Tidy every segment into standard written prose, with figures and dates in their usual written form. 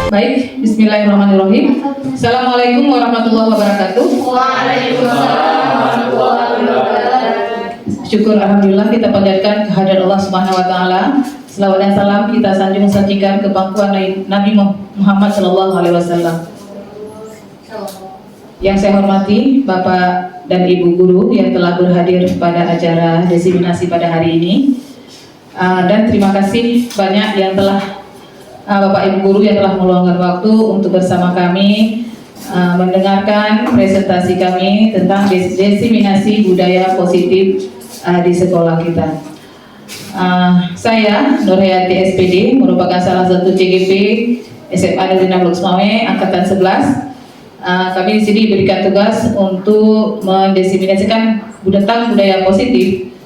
Baik, bismillahirrahmanirrahim. Assalamualaikum warahmatullahi wabarakatuh. Waalaikumsalam warahmatullahi wabarakatuh. Syukur alhamdulillah kita panjatkan kehadirat Allah Subhanahu wa taala. Selawat dan salam kita sanjung sajikan ke pangkuan Nabi Muhammad sallallahu alaihi wasallam. Yang saya hormati Bapak dan Ibu guru yang telah berhadir pada acara desiminasi pada hari ini. Dan terima kasih banyak yang telah Bapak Ibu guru yang telah meluangkan waktu untuk bersama kami mendengarkan presentasi kami tentang desiminasi budaya positif di sekolah kita. Saya Nurhayati SPD, merupakan salah satu CGP SMA Nurdina Luxmawe angkatan 11. Kami di sini diberikan tugas untuk mendesiminasikan budaya positif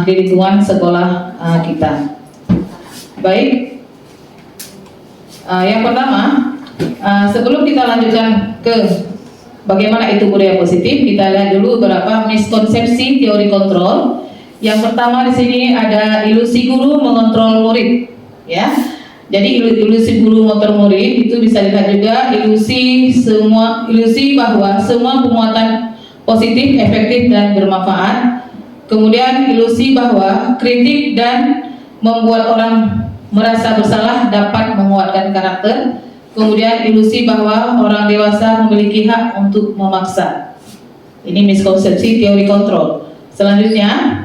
di lingkungan sekolah kita. Baik, yang pertama, sebelum kita lanjutkan ke bagaimana itu budaya positif, kita lihat dulu beberapa miskonsepsi teori kontrol. Yang pertama di sini ada ilusi guru mengontrol murid, ya. Jadi ilusi guru mengontrol murid itu bisa dilihat juga ilusi bahwa semua penguatan positif, efektif dan bermanfaat. Kemudian ilusi bahwa kritik dan membuat orang merasa bersalah dapat menguatkan karakter. Kemudian ilusi bahwa orang dewasa memiliki hak untuk memaksa. Ini miskonsepsi teori kontrol. Selanjutnya,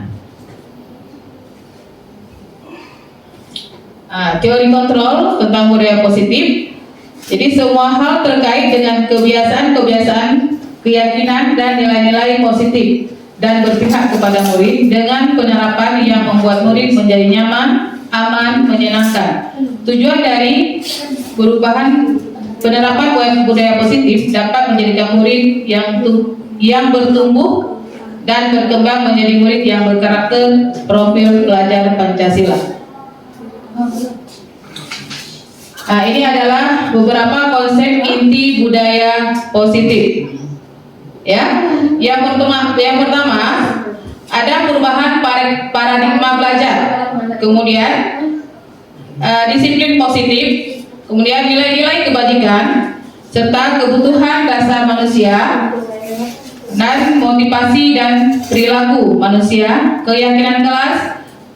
teori kontrol tentang budaya positif. Jadi semua hal terkait dengan kebiasaan-kebiasaan, keyakinan dan nilai-nilai positif dan berpihak kepada murid dengan penerapan yang membuat murid menjadi nyaman, aman, menyenangkan. Tujuan dari perubahan penerapan budaya positif dapat menjadikan murid yang bertumbuh dan berkembang menjadi murid yang berkarakter profil pelajar Pancasila. Ini adalah beberapa konsep inti budaya positif. Ya, yang pertama ada perubahan paradigma belajar, kemudian disiplin positif, kemudian nilai-nilai kebajikan, serta kebutuhan dasar manusia dan motivasi dan perilaku manusia, keyakinan kelas,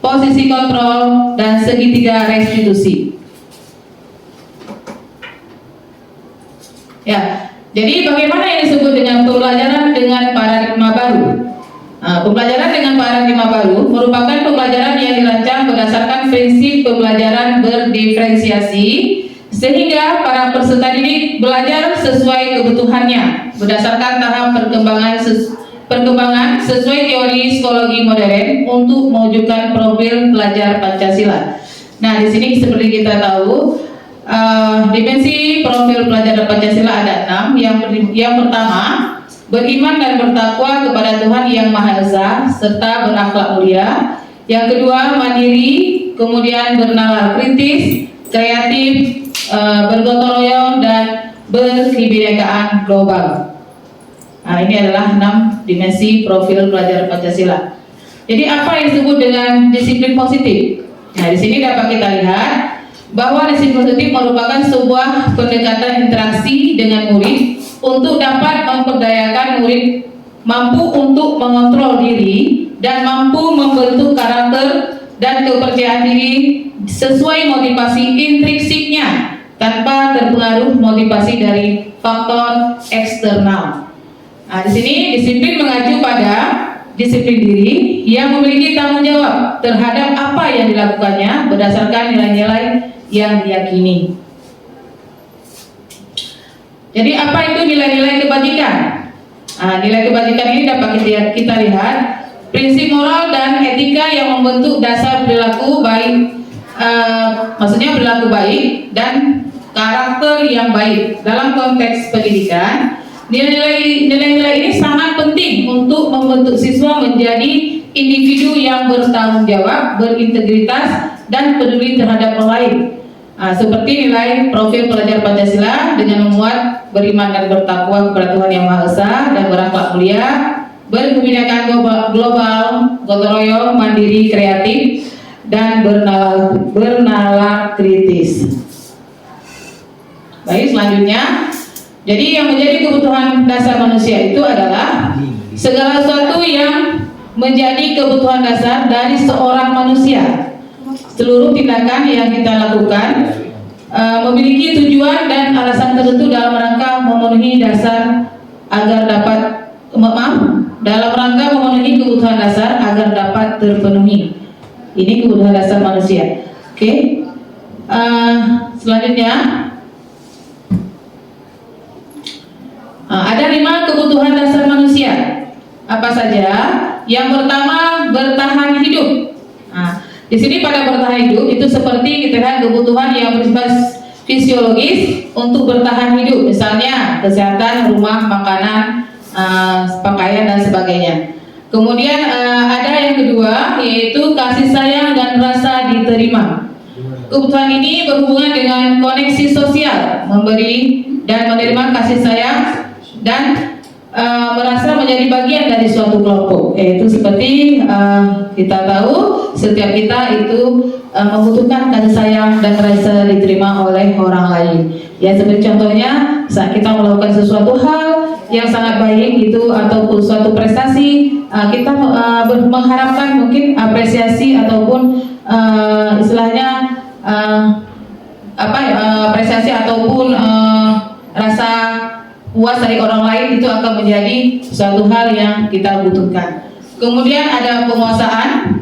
posisi kontrol, dan segitiga restitusi. Ya, jadi bagaimana yang disebut dengan pembelajaran dengan paradigma baru? Pembelajaran dengan paradigma baru merupakan pembelajaran yang dirancang berdasarkan prinsip pembelajaran berdiferensiasi, sehingga para peserta didik belajar sesuai kebutuhannya berdasarkan tahap perkembangan sesuai teori psikologi modern untuk mewujudkan profil pelajar Pancasila. Nah, di sini seperti kita tahu, dimensi profil pelajar Pancasila ada 6. Yang pertama, beriman dan bertakwa kepada Tuhan Yang Maha Esa serta berakhlak mulia. Yang kedua, mandiri, kemudian bernalar kritis, kreatif, bergotong royong dan berkebinekaan global. Ini adalah 6 dimensi profil pelajar Pancasila. Jadi apa yang disebut dengan disiplin positif? Nah, di sini dapat kita lihat bahwa disiplin positif merupakan sebuah pendekatan interaksi dengan murid untuk dapat memperdayakan murid mampu untuk mengontrol diri dan mampu membentuk karakter dan kepercayaan diri sesuai motivasi intrinsiknya tanpa terpengaruh motivasi dari faktor eksternal. Di sini disiplin mengacu pada disiplin diri yang memiliki tanggung jawab terhadap apa yang dilakukannya berdasarkan nilai-nilai yang diyakini. Jadi apa itu nilai-nilai kebajikan? Nilai kebajikan ini dapat kita lihat prinsip moral dan etika yang membentuk dasar perilaku baik, maksudnya perilaku baik dan karakter yang baik. Dalam konteks pendidikan, nilai-nilai ini sangat penting untuk membentuk siswa menjadi individu yang bertanggung jawab, berintegritas dan peduli terhadap orang lain. Seperti nilai profil pelajar Pancasila dengan memuat beriman dan bertakwa kepada Tuhan Yang Maha Esa dan berakhlak mulia, berkebinekaan global, gotong royong, mandiri, kreatif, dan bernalar kritis. Baik, selanjutnya, jadi yang menjadi kebutuhan dasar manusia itu adalah segala sesuatu yang menjadi kebutuhan dasar dari seorang manusia. Seluruh tindakan yang kita lakukan memiliki tujuan dan alasan tertentu dalam rangka memenuhi dasar agar dapat dalam rangka memenuhi kebutuhan dasar agar dapat terpenuhi. Ini kebutuhan dasar manusia. Oke. Selanjutnya ada 5 kebutuhan dasar manusia. Apa saja? Yang pertama, bertahan hidup. Di sini pada bertahan hidup itu seperti kita lihat kebutuhan yang bersifat fisiologis untuk bertahan hidup, misalnya kesehatan, rumah, makanan, pakaian dan sebagainya. Kemudian ada yang kedua, yaitu kasih sayang dan rasa diterima. Kebutuhan ini berhubungan dengan koneksi sosial, memberi dan menerima kasih sayang dan merasa menjadi bagian dari suatu kelompok. Yaitu seperti kita tahu setiap kita itu membutuhkan kasih sayang dan rasa diterima oleh orang lain. Ya, seperti contohnya saat kita melakukan sesuatu hal yang sangat baik itu ataupun suatu prestasi, kita mengharapkan mungkin apresiasi ataupun istilahnya apresiasi ataupun rasa puas dari orang lain, itu akan menjadi suatu hal yang kita butuhkan. Kemudian ada penguasaan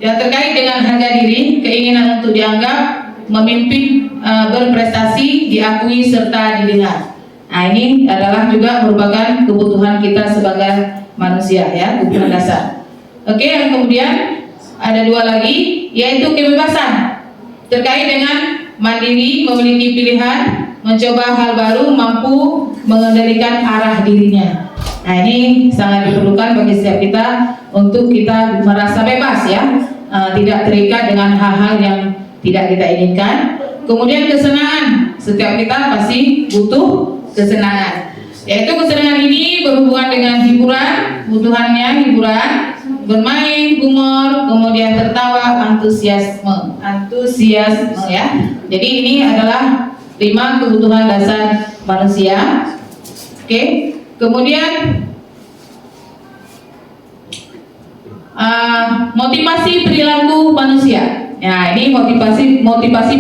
yang terkait dengan harga diri, keinginan untuk dianggap, memimpin, berprestasi, diakui serta didengar. Nah, ini adalah juga merupakan kebutuhan kita sebagai manusia, ya, kebutuhan dasar. Oke, yang kemudian ada 2 lagi, yaitu kebebasan terkait dengan mandiri, memiliki pilihan, mencoba hal baru, mampu mengendalikan arah dirinya. Nah, ini sangat diperlukan bagi setiap kita untuk kita merasa bebas, ya, tidak terikat dengan hal-hal yang tidak kita inginkan. Kemudian kesenangan, setiap kita pasti butuh kesenangan. Yaitu kesenangan ini berhubungan dengan hiburan, kebutuhannya hiburan, bermain, humor, kemudian tertawa, antusiasme, ya. Jadi ini adalah 5 kebutuhan dasar manusia. Oke. Kemudian motivasi perilaku manusia. Nah, ini motivasi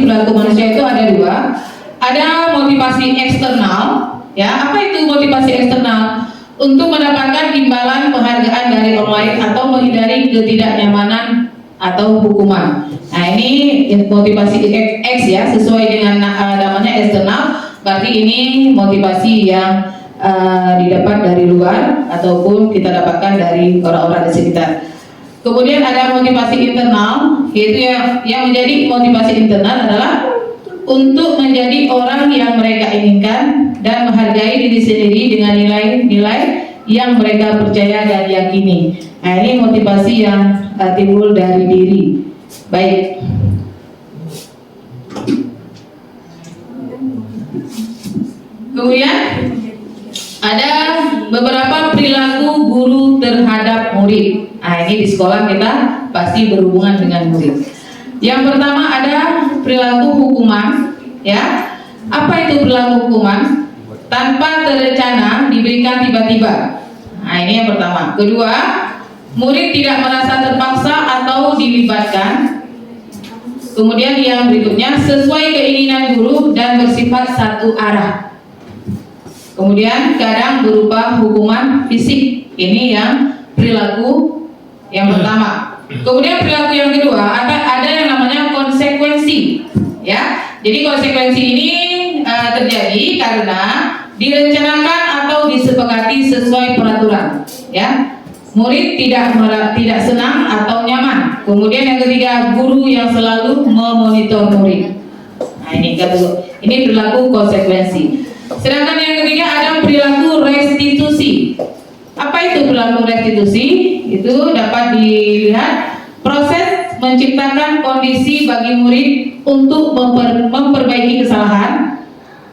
perilaku manusia itu ada 2. Ada motivasi eksternal, ya. Apa itu motivasi eksternal? Untuk mendapatkan imbalan penghargaan dari orang lain atau menghindari ketidaknyamanan atau hukuman. Nah, ini motivasi X, ya, sesuai dengan namanya eksternal. Berarti ini motivasi yang didapat dari luar ataupun kita dapatkan dari orang-orang di sekitar. Kemudian ada motivasi internal, yaitu yang menjadi motivasi internal adalah untuk menjadi orang yang mereka inginkan dan menghargai diri sendiri dengan nilai-nilai yang mereka percaya dan yakini. Nah, ini motivasi yang timbul dari diri. Baik. Kemudian ada beberapa perilaku guru terhadap murid. Nah, ini di sekolah kita pasti berhubungan dengan murid. Yang pertama ada perilaku hukuman, ya. Apa itu perilaku hukuman? Tanpa terencana, diberikan tiba-tiba. Nah, ini yang pertama. Kedua, murid tidak merasa terpaksa atau dilibatkan. Kemudian yang berikutnya, sesuai keinginan guru dan bersifat satu arah. Kemudian kadang berupa hukuman fisik. Ini yang perilaku yang pertama. Kemudian perilaku yang kedua, ada yang namanya konsekuensi, ya. Jadi konsekuensi ini terjadi karena direncanakan atau disepakati sesuai peraturan, ya. Murid tidak senang atau nyaman. Kemudian yang ketiga, guru yang selalu memonitor murid. Nah, ini perilaku konsekuensi. Sedangkan yang ketiga ada perilaku restitusi. Apa itu perilaku restitusi? Itu dapat dilihat proses menciptakan kondisi bagi murid untuk memperbaiki kesalahan.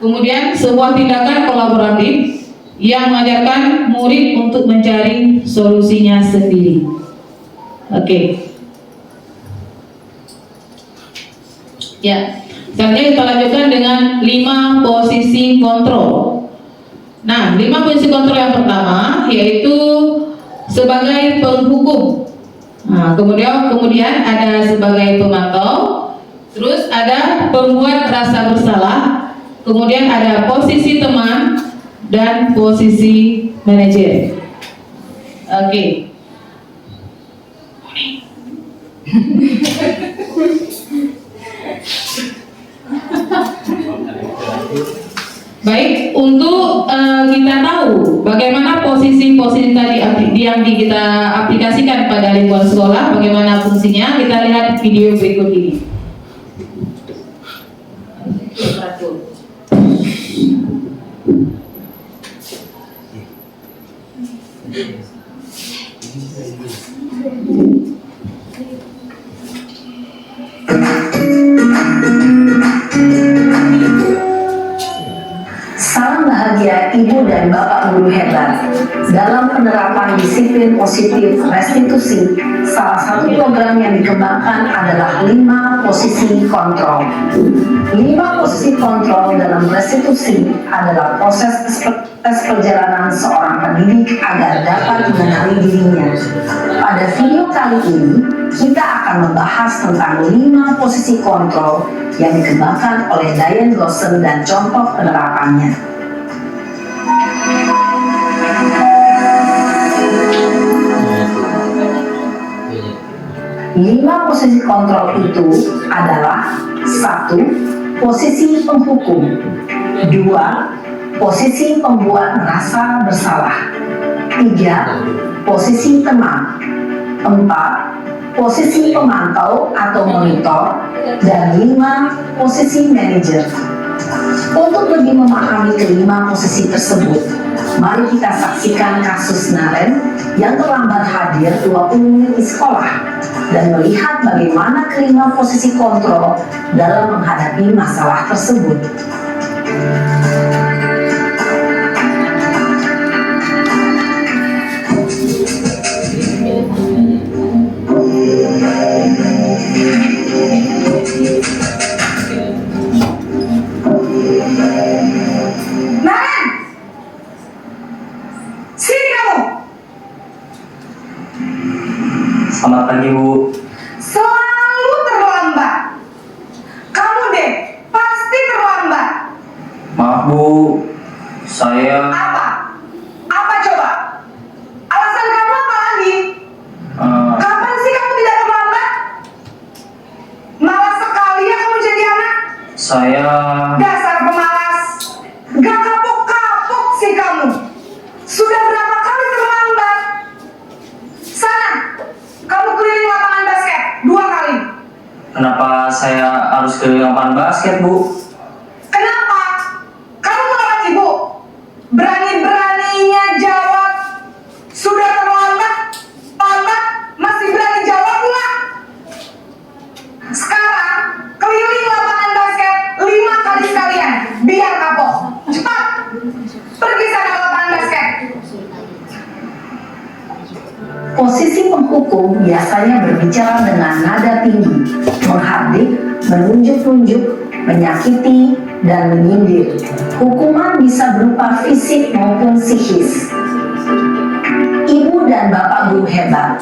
Kemudian sebuah tindakan kolaboratif yang mengajarkan murid untuk mencari solusinya sendiri. Oke. Ya. Selanjutnya kita lanjutkan dengan 5 posisi kontrol. Nah, 5 posisi kontrol yang pertama yaitu sebagai penghukum. Nah, kemudian ada sebagai pemantau, terus ada pembuat rasa bersalah, kemudian ada posisi teman dan posisi manajer. Oke. Baik, untuk kita tahu bagaimana posisi-posisi tadi yang kita aplikasikan pada lingkungan sekolah, bagaimana fungsinya, kita lihat video berikut ini. Salam bahagia Ibu dan Bapak Guru hebat. Dalam penerapan disiplin positif restitusi, salah satu program yang dikembangkan adalah 5 posisi kontrol. 5 posisi kontrol dalam restitusi adalah proses tes perjalanan seorang pendidik agar dapat mengenali dirinya. Pada video kali ini, kita akan membahas tentang 5 posisi kontrol yang dikembangkan oleh Diane Gossen dan contoh penerapannya. Lima posisi kontrol itu adalah 1. Posisi penghukum, 2. Posisi pembuat merasa bersalah, 3. Posisi teman, 4. Posisi pemantau atau monitor, dan 5. Posisi manajer. Untuk lebih memahami kelima posisi tersebut, mari kita saksikan kasus Naren yang terlambat hadir 20 menit di sekolah dan melihat bagaimana kelima posisi kontrol dalam menghadapi masalah tersebut. Naren! Sini kamu! Selamat pagi, Bu. Selalu terlambat. Kamu deh, pasti terlambat. Maaf, Bu. Saya Apa? Apa coba? Alasan kamu apa lagi? Kapan sih kamu tidak terlambat? Malas sekali ya kamu jadi anak. saya Dasar pemalas. Gak kapok-kapok sih kamu. Sudah berapa kali terlambat? Sana, kamu keliling lapangan basket 2 kali. kenapa saya harus ke lapangan basket, Bu? Kenapa? Kamu melawan ibu? Berani-beraninya jawab. Sudah terlambat? Lambat? Masih berani jawab nggak? Sekarang keliling lapangan basket 5 kali sekalian. Biar kapok. Cepat. Pergi sana ke lapangan basket. Posisi penghukum biasanya berbicara dengan nada tinggi, menghardik, menunjuk-nunjuk, menyakiti, dan menyindir. Hukuman bisa berupa fisik maupun psikis. Ibu dan Bapak Guru hebat,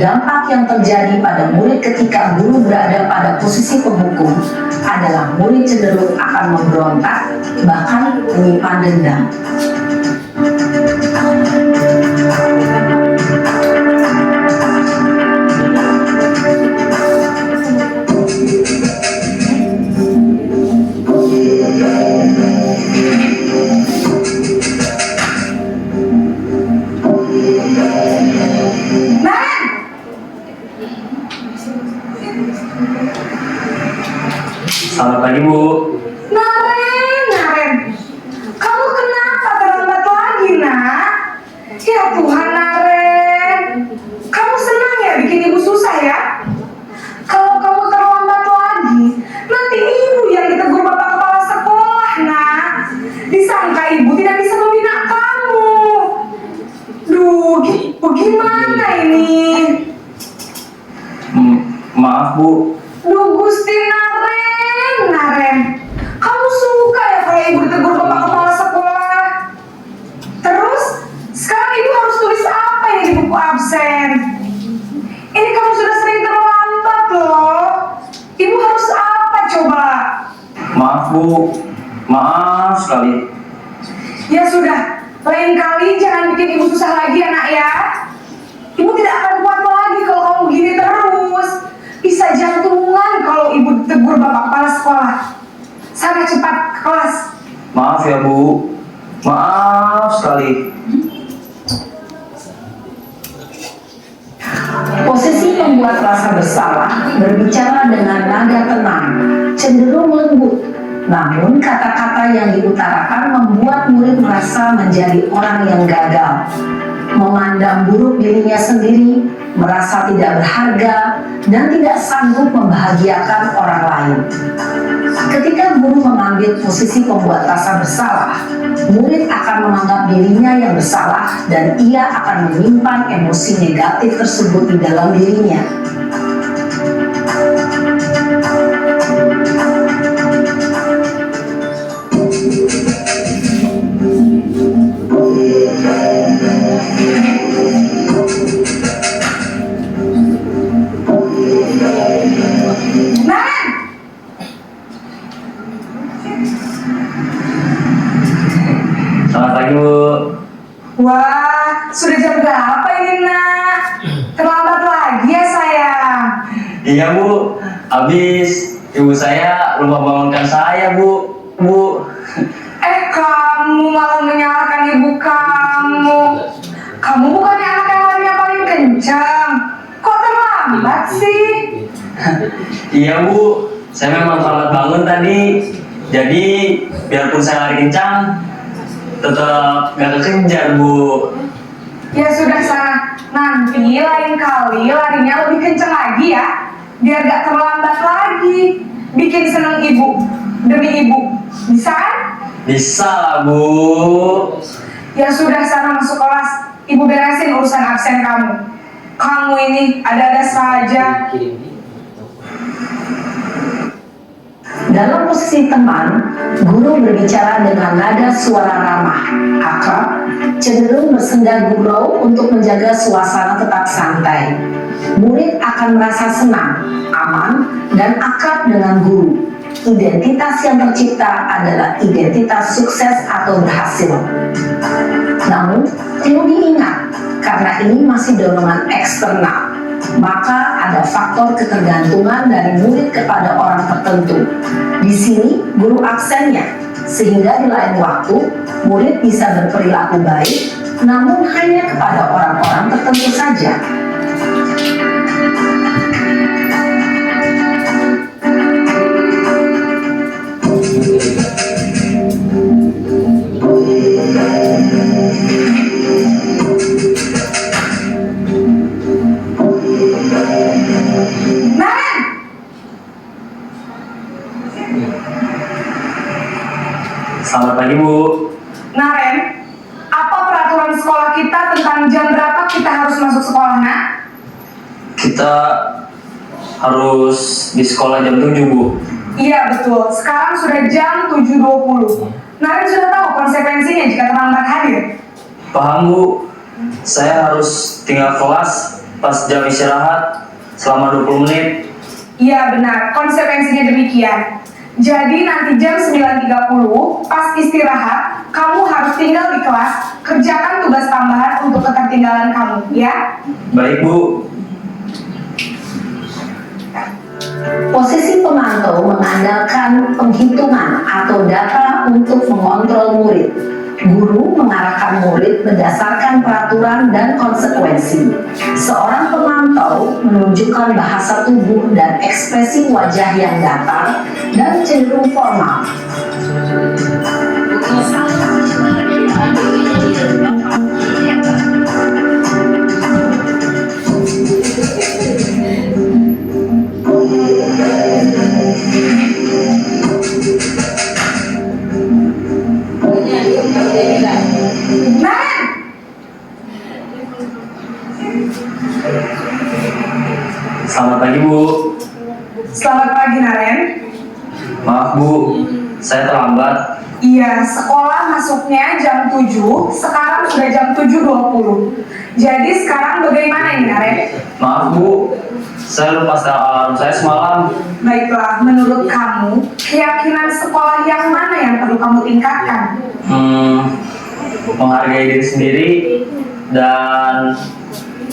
dampak yang terjadi pada murid ketika guru berada pada posisi penghukum adalah murid cenderung akan memberontak, bahkan menyimpan dendam. Naren! Selamat pagi, Bu. Naren, kamu kenapa terlambat lagi, nak? Ya Tuhan, Naren, kamu senang ya bikin ibu susah ya? Kalau kamu terlambat lagi, nanti ibu yang ditegur bapak kepala sekolah, nak. Disangka ibu tidak bisa membina kamu. Duh, gimana ini? Maaf, Bu. Duh, Gusti Naren. Bu, maaf sekali. Ya sudah, lain kali jangan bikin ibu susah lagi ya nak ya. Ibu tidak akan kuat lagi kalau kamu begini terus. Bisa jantungan kalau ibu ditegur bapak kepala sekolah. Sana cepat ke kelas. Maaf ya Bu, maaf sekali. Posisi pembuat rasa bersalah berbicara dengan nada tenang, cenderung lembut. Namun kata-kata yang diutarakan membuat murid merasa menjadi orang yang gagal, memandang buruk dirinya sendiri, merasa tidak berharga, dan tidak sanggup membahagiakan orang lain. Ketika guru mengambil posisi pembuat rasa bersalah, murid akan menganggap dirinya yang bersalah dan ia akan menyimpan emosi negatif tersebut di dalam dirinya. Selamat pagi Bu. Wah, sudah jam berapa ini nak? Terlambat lagi ya sayang. Iya Bu, habis ibu saya lupa bangunkan saya Bu. Kamu malah menyalahkan ibu kamu. Kamu bukannya anak yang larinya paling kencang. Kok terlambat sih? Iya Bu, saya memang terlambat bangun tadi. Jadi biarpun saya lari kencang, tetap gak kekejar Bu. Ya sudah sana, nanti lain kali larinya lebih kencang lagi ya, biar gak terlambat lagi. Bikin seneng ibu, demi ibu, bisa kan? Bisa lah Bu. Ya sudah sana masuk kelas, ibu beresin urusan absen kamu. Kamu ini ada-ada saja. Dalam posisi teman, guru berbicara dengan nada suara ramah, akrab, cenderung bersenda gurau untuk menjaga suasana tetap santai. Murid akan merasa senang, aman, dan akrab dengan guru. Identitas yang tercipta adalah identitas sukses atau berhasil. Namun, perlu diingat, karena ini masih dorongan eksternal, maka ada faktor ketergantungan dari murid kepada orang tertentu. Di sini guru aksennya, sehingga di lain waktu murid bisa berperilaku baik, namun hanya kepada orang-orang tertentu saja. Selamat pagi Bu. Naren, apa peraturan sekolah kita tentang jam berapa kita harus masuk sekolah nak? Kita harus di sekolah jam 7 Bu. Iya betul, sekarang sudah jam 7.20. Naren sudah tahu konsekuensinya jika terlambat hadir. Paham Bu. Saya harus tinggal kelas pas jam istirahat selama 20 menit. Iya benar, konsekuensinya demikian. Jadi nanti jam 9.30 pas istirahat, kamu harus tinggal di kelas, kerjakan tugas tambahan untuk ketertinggalan kamu, ya? Baik Bu. Posisi pemantau mengandalkan penghitungan atau data untuk mengontrol murid. Guru mengarahkan murid berdasarkan peraturan dan konsekuensi. Seorang pemantau menunjukkan bahasa tubuh dan ekspresi wajah yang datar dan cenderung formal. Selamat pagi Bu. Selamat pagi Naren. Maaf Bu, saya terlambat. Iya, sekolah masuknya jam 7, sekarang sudah jam 7.20. Jadi sekarang bagaimana ini Naren? Maaf Bu, saya lupa setel alarm saya semalam. Baiklah, menurut kamu, keyakinan sekolah yang mana yang perlu kamu tingkatkan? Menghargai diri sendiri dan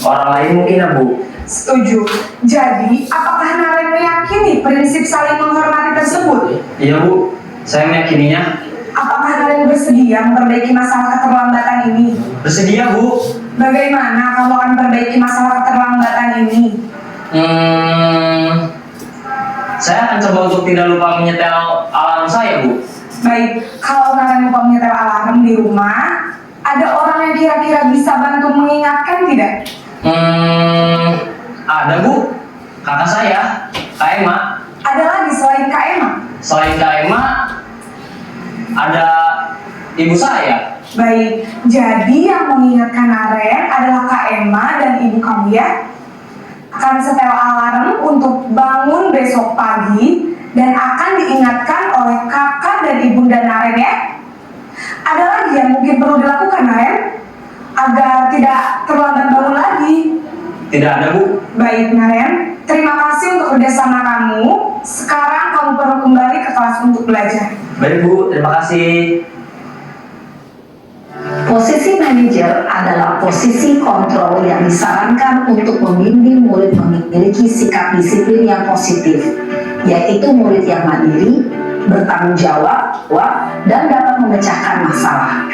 orang lain mungkin ya Bu. Setuju. Jadi, apakah Naren meyakini prinsip saling menghormati tersebut? Iya Bu, saya meyakininya. Apakah Naren bersedia memperbaiki masalah keterlambatan ini? Bersedia Bu. Bagaimana kamu akan memperbaiki masalah keterlambatan ini? Saya akan coba untuk tidak lupa menyetel alarm saya Bu. Baik, kalau Naren lupa menyetel alarm di rumah, ada orang yang kira-kira bisa bantu mengingatkan tidak? Ada Bu, kakak saya, Kak Emma. Ada lagi selain Kak Emma? Selain Kak Emma, ada ibu saya. Baik, jadi yang mengingatkan Naren adalah Kak Emma dan ibu kamu ya. Akan setel alarm untuk bangun besok pagi dan akan diingatkan oleh kakak dan ibunda Naren ya. Ada lagi yang mungkin perlu dilakukan Naren agar tidak terlambat bangun lagi. Tidak ada Bu. Baik Naren, terima kasih untuk kerjasama kamu. Sekarang kamu perlu kembali ke kelas untuk belajar. Baik Bu, terima kasih. Posisi manajer adalah posisi kontrol yang disarankan untuk membimbing murid memiliki sikap disiplin yang positif, yaitu murid yang mandiri, bertanggung jawab, dan dapat memecahkan masalah.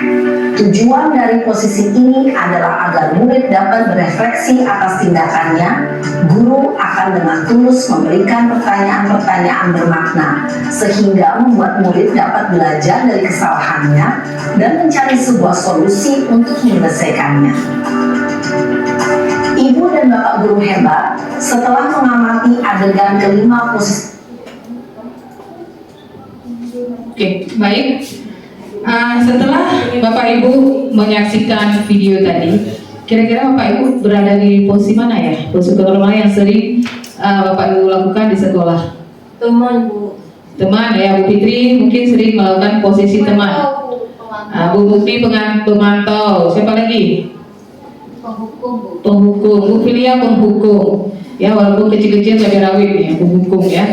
Tujuan dari posisi ini adalah agar murid dapat berefleksi atas tindakannya. Guru akan dengan tulus memberikan pertanyaan-pertanyaan bermakna, sehingga membuat murid dapat belajar dari kesalahannya dan mencari sebuah solusi untuk menyelesaikannya. Ibu dan Bapak guru hebat, setelah mengamati adegan kelima posisi. Oke, baik. Setelah Bapak Ibu menyaksikan video tadi, kira-kira Bapak Ibu berada di posisi mana ya? Posisi kontrol mana yang sering Bapak Ibu lakukan di sekolah? Teman Bu. Teman ya, Bu Fitri mungkin sering melakukan posisi teman. Bu Bukti pemantau. Siapa lagi? Penghukum Bu. Penghukum. Bu Filia penghukum. Ya, walaupun kecil-kecil tapi rawit nih, penghukum ya.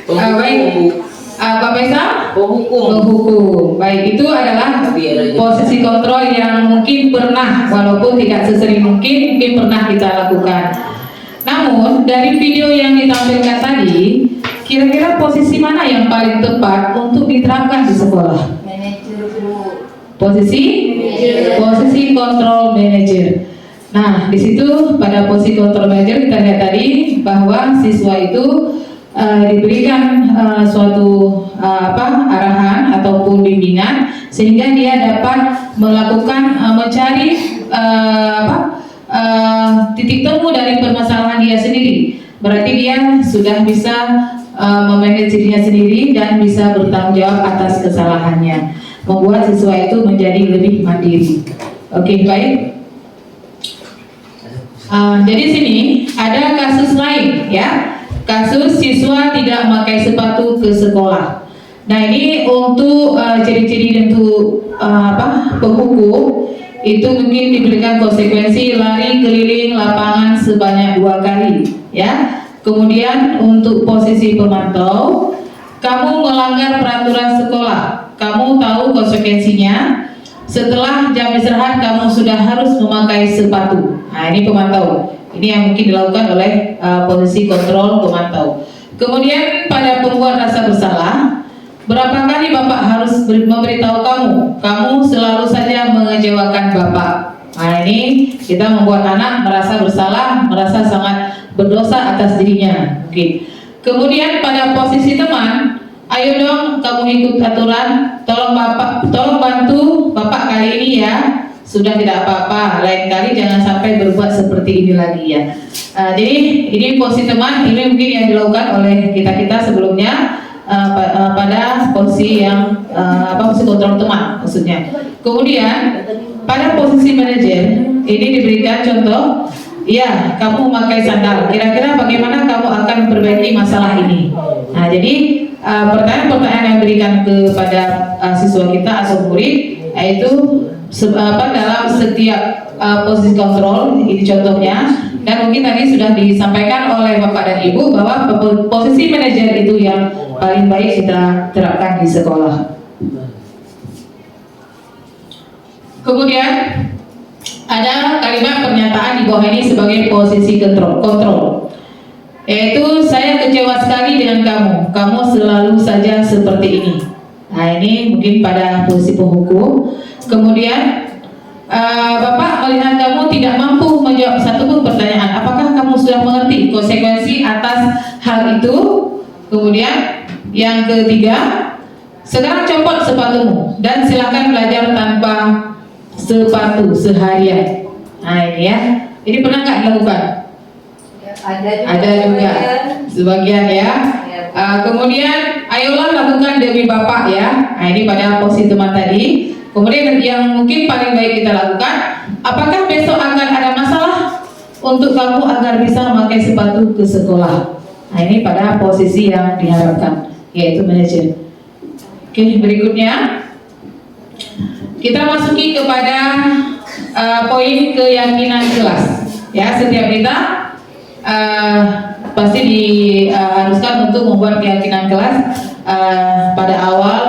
Baik. Pak Faisal? Penghukum. Baik, itu adalah posisi kontrol yang mungkin pernah, walaupun tidak sesering mungkin pernah kita lakukan. Namun, dari video yang ditampilkan tadi, kira-kira posisi mana yang paling tepat untuk diterapkan di sekolah? Manajer Bu. Posisi kontrol manajer. Nah, di situ pada posisi kontrol manajer kita lihat tadi bahwa siswa itu diberikan suatu arahan ataupun bimbingan sehingga dia dapat melakukan mencari titik temu dari permasalahan dia sendiri. Berarti dia sudah bisa memanage dirinya sendiri dan bisa bertanggung jawab atas kesalahannya, membuat siswa itu menjadi lebih mandiri. Oke, baik. Jadi sini ada kasus lain ya. Kasus siswa tidak memakai sepatu ke sekolah. Nah, ini untuk ciri-ciri untuk penghukum itu mungkin diberikan konsekuensi lari keliling lapangan sebanyak 2 kali, ya. Kemudian untuk posisi pemantau, kamu melanggar peraturan sekolah, kamu tahu konsekuensinya. Setelah jam istirahat kamu sudah harus memakai sepatu. Nah, ini pemantau. Ini yang mungkin dilakukan oleh posisi kontrol pemantau. Kemudian pada pembuat rasa bersalah, berapa kali Bapak harus memberitahu kamu selalu saja mengecewakan Bapak. Nah, ini kita membuat anak merasa bersalah, merasa sangat berdosa atas dirinya. Oke. Kemudian pada posisi teman, ayo dong kamu ikut aturan, tolong bantu Bapak kali ini ya. Sudah tidak apa-apa, lain kali jangan sampai berbuat seperti ini lagi ya. Jadi ini posisi teman, ini mungkin yang dilakukan oleh kita sebelumnya pada posisi yang posisi kontrol teman maksudnya. Kemudian pada posisi manajer ini diberikan contoh, ya kamu memakai sandal. Kira-kira bagaimana kamu akan memperbaiki masalah ini? Nah, jadi pertanyaan-pertanyaan yang diberikan kepada siswa kita atau murid yaitu dalam setiap posisi kontrol, ini contohnya. Dan mungkin tadi sudah disampaikan oleh Bapak dan Ibu bahwa posisi manajer itu yang paling baik kita terapkan di sekolah. Kemudian ada kalimat pernyataan di bawah ini sebagai posisi kontrol. Yaitu, saya kecewa sekali dengan kamu selalu saja seperti ini. Nah, ini mungkin pada posisi penghukum. Kemudian Bapak melihat kamu tidak mampu menjawab satu pun pertanyaan. Apakah kamu sudah mengerti konsekuensi atas hal itu? Kemudian yang ketiga, sekarang copot sepatumu dan silakan belajar tanpa sepatu seharian. Nah, ini ya. Ini pernah nggak dilakukan? Ada juga sebagian ya. Kemudian ayolah lakukan demi Bapak ya. Nah, ini pada posisi teman tadi. Kemudian yang mungkin paling baik kita lakukan, apakah besok akan ada masalah untuk kamu agar bisa memakai sepatu ke sekolah? Nah, ini pada posisi yang diharapkan, yaitu manajer. Oke, berikutnya kita masuki kepada poin keyakinan kelas. Ya, setiap kita pasti diharuskan untuk membuat keyakinan kelas pada awal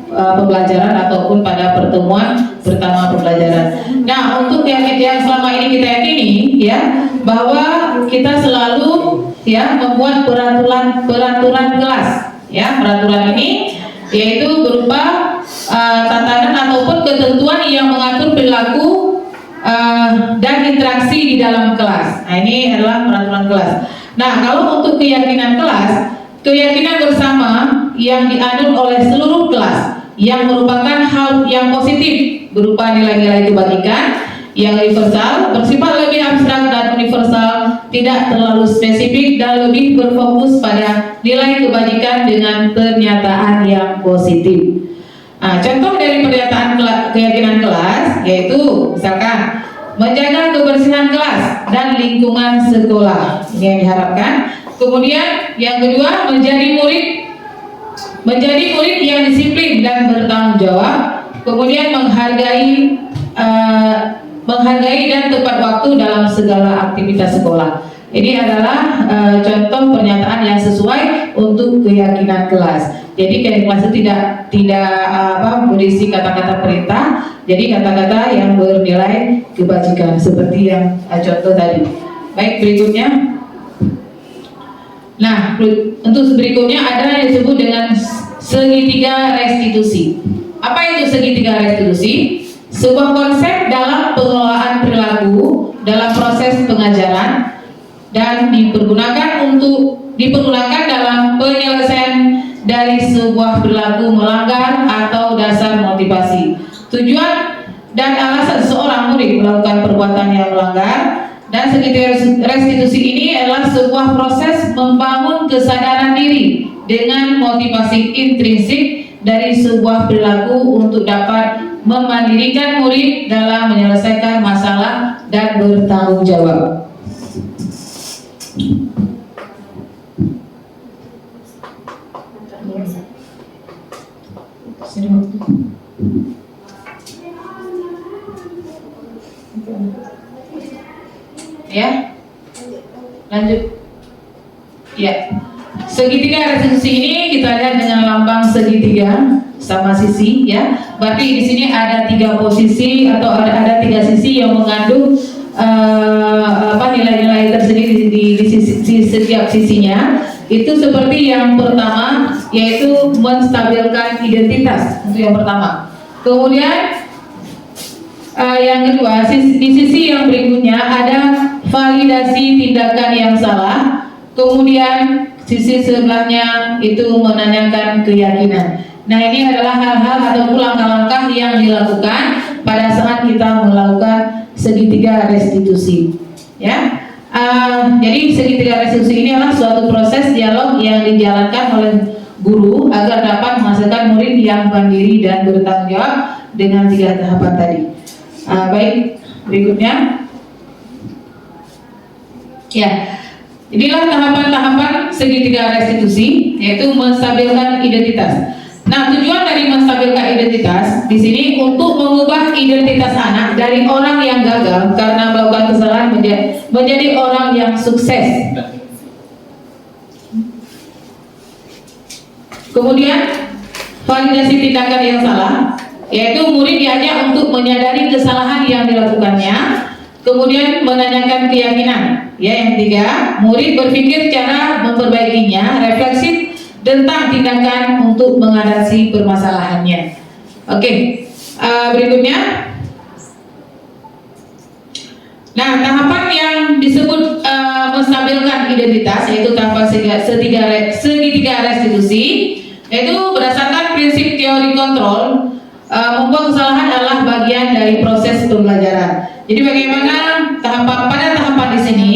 pembelajaran ataupun pada pertemuan pertama pembelajaran. Nah, untuk yang selama ini kita yakini ya, bahwa kita selalu ya membuat peraturan kelas. Ya, peraturan ini yaitu berupa tatanan ataupun ketentuan yang mengatur perilaku dan interaksi di dalam kelas. Nah, ini adalah peraturan kelas. Nah, kalau untuk keyakinan kelas, keyakinan bersama yang dianut oleh seluruh kelas yang merupakan hal yang positif berupa nilai-nilai kebajikan yang universal, bersifat lebih abstrak dan universal, tidak terlalu spesifik dan lebih berfokus pada nilai kebajikan dengan pernyataan yang positif. Nah, contoh dari pernyataan keyakinan kelas yaitu misalkan menjaga kebersihan kelas dan lingkungan sekolah, ini yang diharapkan. Kemudian yang kedua, menjadi murid yang disiplin dan bertanggung jawab. Kemudian menghargai dan tepat waktu dalam segala aktivitas sekolah. Ini adalah contoh pernyataan yang sesuai untuk keyakinan kelas. Jadi keyakinan kelas itu tidak berisi kata-kata perintah, jadi kata-kata yang bernilai kebajikan seperti yang contoh tadi. Baik, berikutnya. Nah, untuk berikutnya ada yang disebut dengan segitiga restitusi. Apa itu segitiga restitusi? Sebuah konsep dalam pengelolaan perilaku dalam proses pengajaran dan dipergunakan dalam penyelesaian dari sebuah perilaku melanggar atau dasar motivasi. Tujuan dan alasan seorang murid melakukan perbuatan yang melanggar. Dan segitiga restitusi ini adalah sebuah proses membangun kesadaran diri dengan motivasi intrinsik dari sebuah perilaku untuk dapat memandirikan murid dalam menyelesaikan masalah dan bertanggung jawab. Ya, lanjut. Ya, segitiga restitusi ini kita lihat dengan lambang segitiga sama sisi, ya. Berarti di sini ada 3 posisi atau ada 3 sisi yang mengandung nilai-nilai tersendiri di setiap sisinya. Itu seperti yang pertama, yaitu menstabilkan identitas. Itu yang pertama. Kemudian yang kedua, di sisi yang berikutnya ada validasi tindakan yang salah. Kemudian sisi sebelahnya itu menanyakan keyakinan. Nah, ini adalah hal-hal atau langkah-langkah yang dilakukan pada saat kita melakukan segitiga restitusi. Ya, jadi segitiga restitusi ini adalah suatu proses dialog yang dijalankan oleh guru agar dapat menghasilkan murid yang mandiri dan bertanggung jawab dengan 3 tahapan tadi. Baik, berikutnya. Ya, inilah tahapan-tahapan segitiga restitusi, yaitu menstabilkan identitas. Nah, tujuan dari menstabilkan identitas di sini untuk mengubah identitas anak dari orang yang gagal karena melakukan kesalahan menjadi orang yang sukses. Kemudian validasi tindakan yang salah, yaitu murid diajak untuk menyadari kesalahan yang dilakukannya, kemudian menanyakan keyakinan. Ya, yang ketiga, murid berpikir cara memperbaikinya, refleksif tentang tindakan untuk mengatasi permasalahannya. Oke, berikutnya. Nah, tahapan yang disebut menstabilkan identitas yaitu tahapan segitiga restitusi, yaitu berdasarkan prinsip teori kontrol. Membuat kesalahan adalah bagian dari proses pembelajaran. Jadi bagaimana pada tahapan di sini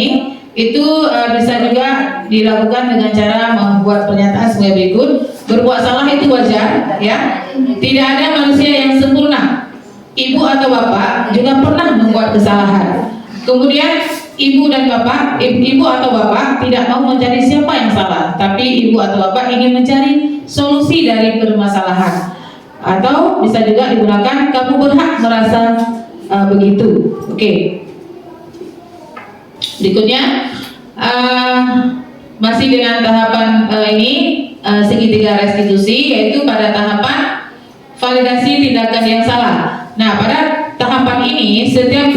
itu bisa juga dilakukan dengan cara membuat pernyataan sebagai berikut. Berbuat salah itu wajar, ya. Tidak ada manusia yang sempurna. Ibu atau bapak juga pernah membuat kesalahan. Kemudian ibu atau bapak tidak mau mencari siapa yang salah, tapi ibu atau bapak ingin mencari solusi dari permasalahan. Atau bisa juga digunakan kamu berhak merasa begitu. Oke. Berikutnya masih dengan tahapan ini segitiga restitusi, yaitu pada tahapan validasi tindakan yang salah. Nah, pada tahapan ini setiap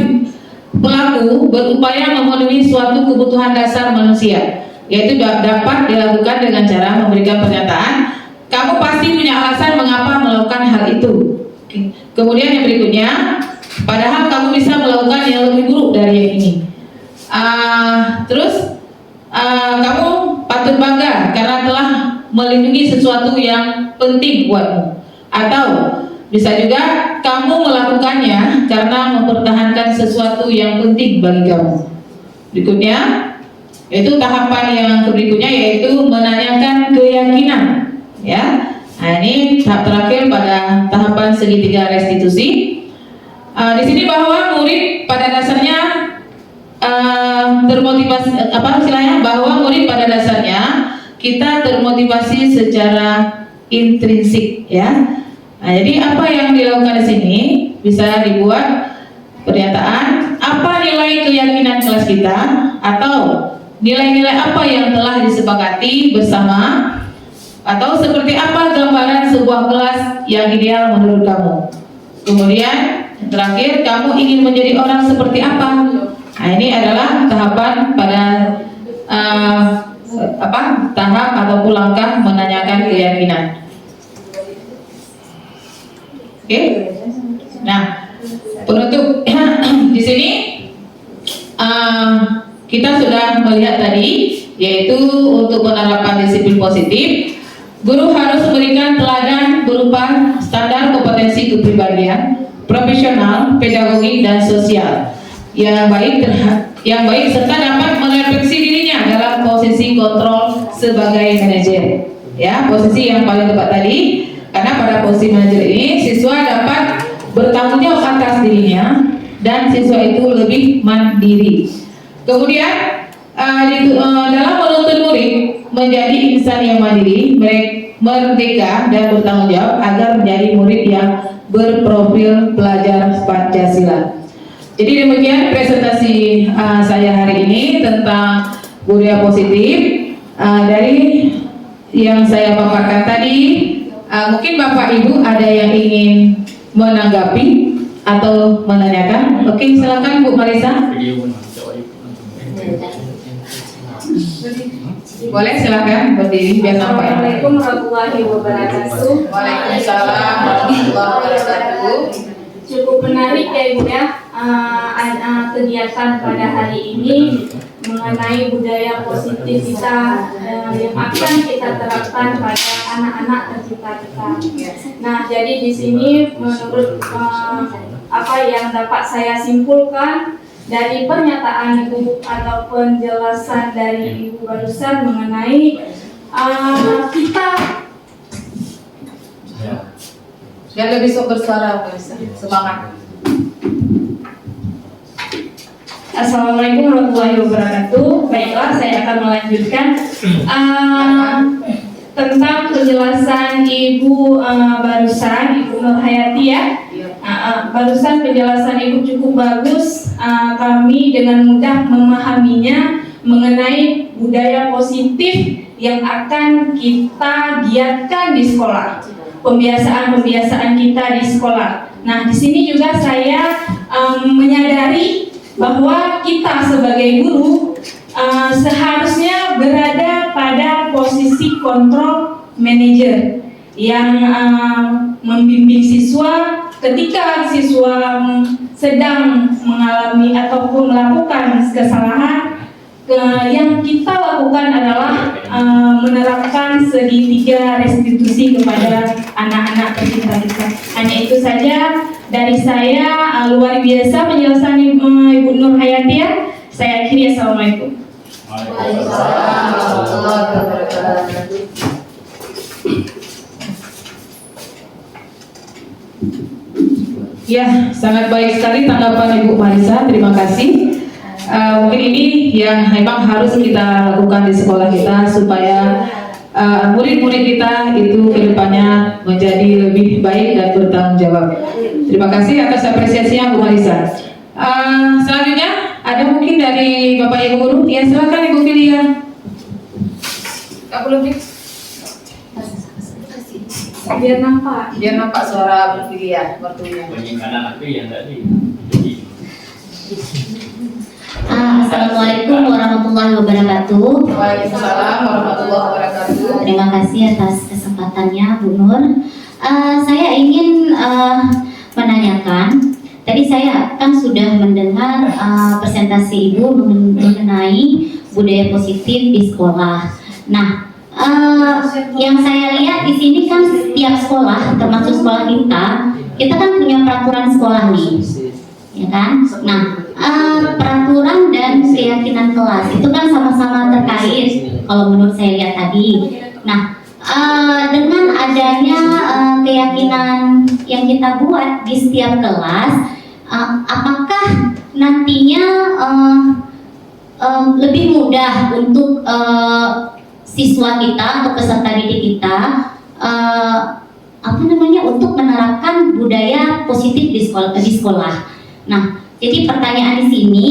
pelaku berupaya memenuhi suatu kebutuhan dasar manusia, yaitu dapat dilakukan dengan cara memberikan pernyataan, kamu pasti punya alasan mengapa melakukan hal itu. Kemudian yang berikutnya, padahal kamu bisa melakukan yang lebih buruk dari yang ini. Kamu patut bangga karena telah melindungi sesuatu yang penting buatmu. Atau bisa juga kamu melakukannya karena mempertahankan sesuatu yang penting bagi kamu. Berikutnya, yaitu tahapan yang berikutnya, yaitu menanyakan keyakinan. Ya, nah ini tahap terakhir pada tahapan segitiga restitusi. Di sini bahwa murid pada dasarnya termotivasi, bahwa murid pada dasarnya kita termotivasi secara intrinsik, ya. Nah, jadi apa yang dilakukan di sini bisa dibuat pernyataan apa nilai keyakinan kelas kita, atau nilai-nilai apa yang telah disepakati bersama, atau seperti apa gambaran sebuah kelas yang ideal menurut kamu. Kemudian yang terakhir, kamu ingin menjadi orang seperti apa. Nah, ini adalah tahapan pada tahap ataupun langkah menanyakan keyakinan. Oke. Nah, penutup di sini kita sudah melihat tadi, yaitu untuk penerapan disiplin positif, guru harus memberikan teladan berupa standar kompetensi kepribadian, profesional, pedagogik, dan sosial yang baik serta dapat merefleksi dirinya dalam posisi kontrol sebagai manajer. Ya, posisi yang paling tepat tadi, karena pada posisi manajer ini siswa dapat bertanggung jawab atas dirinya dan siswa itu lebih mandiri. Kemudian dalam menuntun murid menjadi insan yang mandiri, merdeka dan bertanggung jawab agar menjadi murid yang berprofil pelajar Pancasila. Jadi demikian presentasi saya hari ini tentang budaya positif. Dari yang saya paparkan tadi, mungkin Bapak Ibu ada yang ingin menanggapi atau menanyakan. Oke, silakan Bu Marisa. Boleh, silakan berdiri biar nampak. Assalamualaikum warahmatullahi wabarakatuh. Waalaikumsalam warahmatullahi wabarakatuh. Cukup menarik ya Ibu ya, kegiatan pada hari ini mengenai budaya positif kita yang akan kita terapkan pada anak-anak tercinta kita. Nah, jadi di sini menurut apa yang dapat saya simpulkan dari pernyataan Ibu atau penjelasan dari Ibu barusan mengenai kita Biar lebih bersuara, semangat. Assalamualaikum warahmatullahi wabarakatuh. Baiklah, saya akan melanjutkan tentang penjelasan penjelasan Ibu barusan, Ibu Nur Hayati ya. Barusan penjelasan Ibu cukup bagus. Kami dengan mudah memahaminya mengenai budaya positif yang akan kita giatkan di sekolah, pembiasaan-pembiasaan kita di sekolah. Nah, di sini juga saya menyadari bahwa kita sebagai guru seharusnya berada pada posisi kontrol manager yang membimbing siswa ketika siswa sedang mengalami ataupun melakukan kesalahan. Yang kita lakukan adalah menerapkan segitiga restitusi kepada anak-anak tercinta kita. Hanya itu saja dari saya. Luar biasa penjelasan Ibu Nur Hayati ya. Saya akhiri. Assalamualaikum. Waalaikumsalam warahmatullahi wabarakatuh. Ya, sangat baik sekali tanggapan Ibu Marisa. Terima kasih. Mungkin ini yang memang harus kita lakukan di sekolah kita supaya murid-murid kita itu kedepannya menjadi lebih baik dan bertanggung jawab. Terima kasih atas apresiasinya Bu Marisa. Selanjutnya ada mungkin dari Bapak Ibu Guru. Ya, silakan Ibu Filia. Kak belum Biar nampak suara Bu Filia mertunya. Penyimpanan aku yang tadi. Assalamualaikum warahmatullahi wabarakatuh. Waalaikumsalam warahmatullahi wabarakatuh. Terima kasih atas kesempatannya Bu Nur. Saya ingin menanyakan, tadi saya kan sudah mendengar presentasi Ibu mengenai budaya positif di sekolah. Nah, yang saya lihat di sini kan setiap sekolah, termasuk sekolah kita kan punya peraturan sekolah nih, ya kan? Nah, peraturan dan keyakinan kelas itu kan sama-sama terkait kalau menurut saya lihat tadi. Nah, dengan adanya keyakinan yang kita buat di setiap kelas, apakah nantinya lebih mudah untuk siswa kita atau peserta didik kita untuk menerapkan budaya positif di sekolah. Nah, jadi pertanyaan di sini,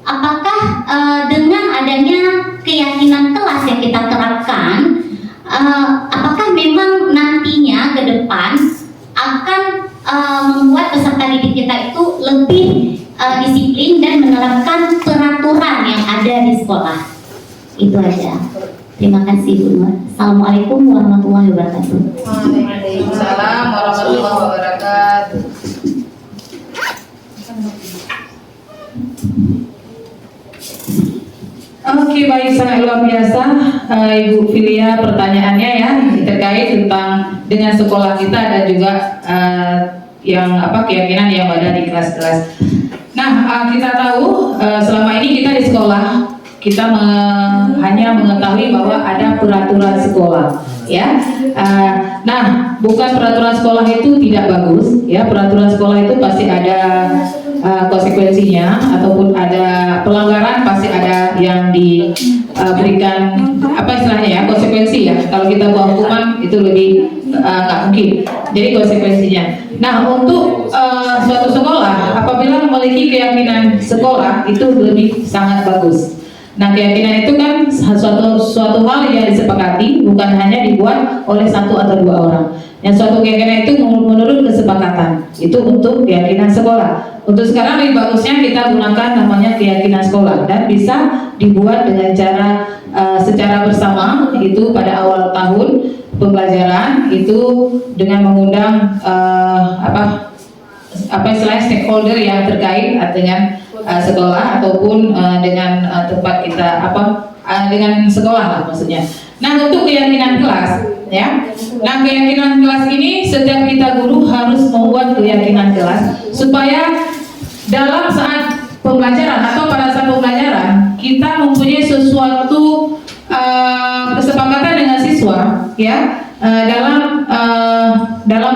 apakah dengan adanya keyakinan kelas yang kita terapkan, apakah memang nantinya ke depan akan membuat peserta didik kita itu lebih disiplin dan menerapkan peraturan yang ada di sekolah? Itu aja. Terima kasih Bu Nur. Assalamualaikum warahmatullahi wabarakatuh. Waalaikumsalam warahmatullahi wabarakatuh. Oke, baik, sangat luar biasa Ibu Filia pertanyaannya ya terkait tentang dengan sekolah kita dan juga keyakinan yang ada di kelas-kelas. Nah, kita tahu selama ini kita di sekolah kita hanya mengetahui bahwa ada peraturan sekolah, ya. Nah, bukan peraturan sekolah itu tidak bagus, ya. Peraturan sekolah itu pasti ada konsekuensinya, ataupun ada pelanggaran pasti ada yang diberikan konsekuensi ya. Kalau kita buat hukuman itu lebih nggak mungkin. Jadi konsekuensinya. Nah, untuk suatu sekolah apabila memiliki keyakinan sekolah itu lebih sangat bagus. Nah, keyakinan itu kan suatu hal yang disepakati, bukan hanya dibuat oleh satu atau dua orang. Yang suatu keyakinan itu menurut kesepakatan. Itu untuk keyakinan sekolah. Untuk sekarang lebih bagusnya kita gunakan namanya keyakinan sekolah dan bisa dibuat dengan cara secara bersama, itu pada awal tahun pembelajaran itu dengan mengundang stakeholder yang terkait dengan sekolah ataupun dengan tempat kita dengan sekolah lah maksudnya. Nah, untuk keyakinan kelas ya. Nah, keyakinan kelas ini setiap kita guru harus membuat keyakinan kelas supaya dalam saat pembelajaran atau pada saat pembelajaran kita mempunyai sesuatu kesepakatan dengan siswa ya dalam